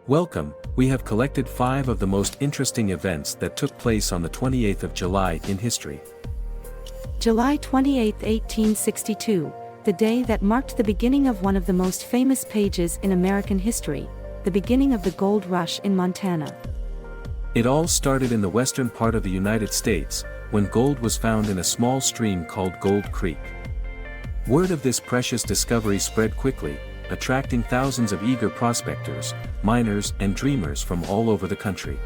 Welcome, we have collected 5 of the most interesting events that took place on the 28th of July in history. July 28, 1862, the day that marked the beginning of one of the most famous pages in American history, the beginning of the gold rush in Montana. It all started in the western part of the United States, when gold was found in a small stream called Gold Creek. Word of this precious discovery spread quickly, attracting thousands of eager prospectors, miners and dreamers from all over the country.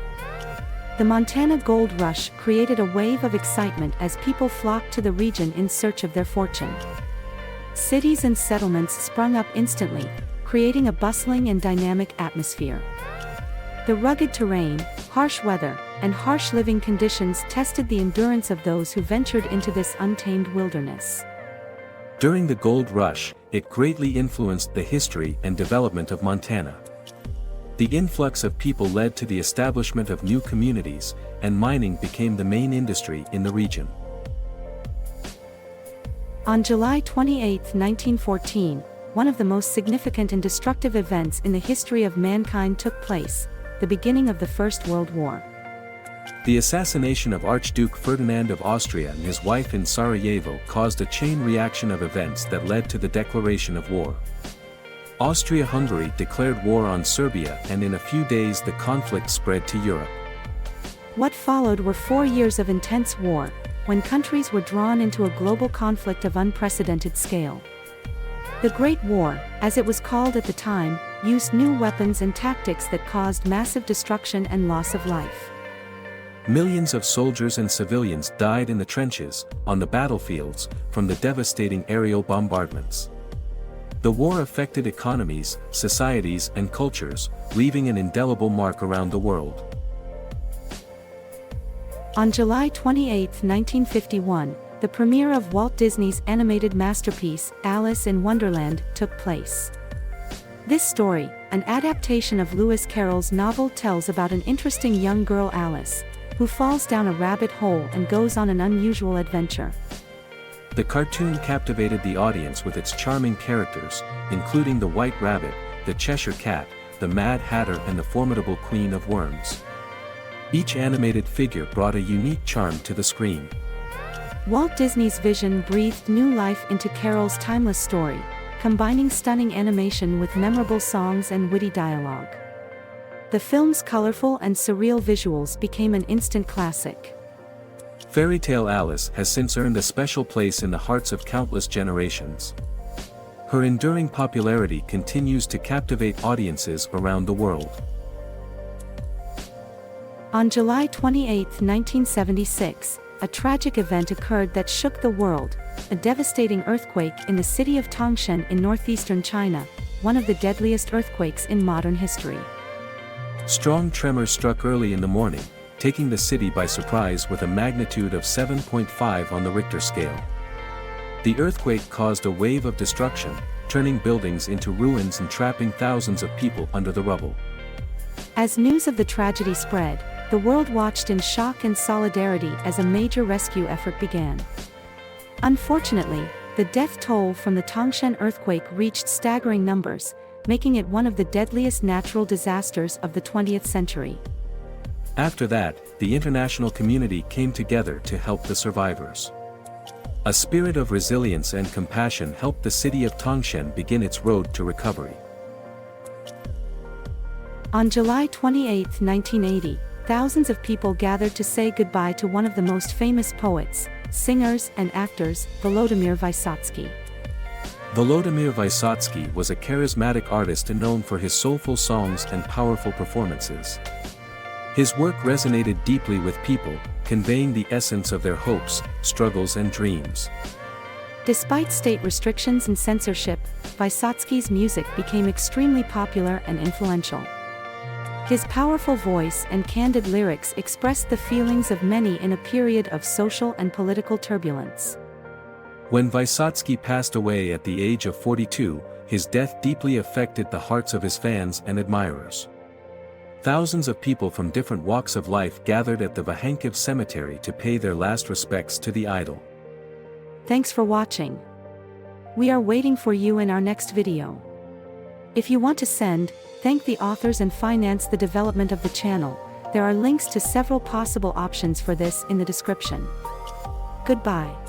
The Montana Gold Rush created a wave of excitement as people flocked to the region in search of their fortune. Cities and settlements sprung up instantly, creating a bustling and dynamic atmosphere. The rugged terrain, harsh weather, and harsh living conditions tested the endurance of those who ventured into this untamed wilderness. During the gold rush, it greatly influenced the history and development of Montana. The influx of people led to the establishment of new communities, and mining became the main industry in the region. On July 28, 1914, one of the most significant and destructive events in the history of mankind took place, the beginning of the First World War. The assassination of Archduke Ferdinand of Austria and his wife in Sarajevo caused a chain reaction of events that led to the declaration of war. Austria-Hungary declared war on Serbia, and in a few days the conflict spread to Europe. What followed were 4 years of intense war, when countries were drawn into a global conflict of unprecedented scale. The Great War, as it was called at the time, used new weapons and tactics that caused massive destruction and loss of life. Millions of soldiers and civilians died in the trenches, on the battlefields, from the devastating aerial bombardments. The war affected economies, societies and cultures, leaving an indelible mark around the world. On July 28, 1951, the premiere of Walt Disney's animated masterpiece, Alice in Wonderland, took place. This story, an adaptation of Lewis Carroll's novel, tells about an interesting young girl, Alice, who falls down a rabbit hole and goes on an unusual adventure. The cartoon captivated the audience with its charming characters, including the White Rabbit, the Cheshire Cat, the Mad Hatter and the formidable Queen of Worms. Each animated figure brought a unique charm to the screen. Walt Disney's vision breathed new life into Carroll's timeless story, combining stunning animation with memorable songs and witty dialogue. The film's colorful and surreal visuals became an instant classic. Fairy tale Alice has since earned a special place in the hearts of countless generations. Her enduring popularity continues to captivate audiences around the world. On July 28, 1976, a tragic event occurred that shook the world, a devastating earthquake in the city of Tangshan in northeastern China, one of the deadliest earthquakes in modern history. Strong tremors struck early in the morning, taking the city by surprise with a magnitude of 7.5 on the Richter scale. The earthquake caused a wave of destruction, turning buildings into ruins and trapping thousands of people under the rubble. As news of the tragedy spread, the world watched in shock and solidarity as a major rescue effort began. Unfortunately, the death toll from the Tangshan earthquake reached staggering numbers, making it one of the deadliest natural disasters of the 20th century. After that, the international community came together to help the survivors. A spirit of resilience and compassion helped the city of Tangshan begin its road to recovery. On July 28, 1980, thousands of people gathered to say goodbye to one of the most famous poets, singers and actors, Volodymyr Vysotsky. Volodymyr Vysotsky was a charismatic artist known for his soulful songs and powerful performances. His work resonated deeply with people, conveying the essence of their hopes, struggles and dreams. Despite state restrictions and censorship, Vysotsky's music became extremely popular and influential. His powerful voice and candid lyrics expressed the feelings of many in a period of social and political turbulence. When Vysotsky passed away at the age of 42, his death deeply affected the hearts of his fans and admirers. Thousands of people from different walks of life gathered at the Vahankiv cemetery to pay their last respects to the idol. Thanks for watching. We are waiting for you in our next video. If you want to send, thank the authors and finance the development of the channel, there are links to several possible options for this in the description. Goodbye.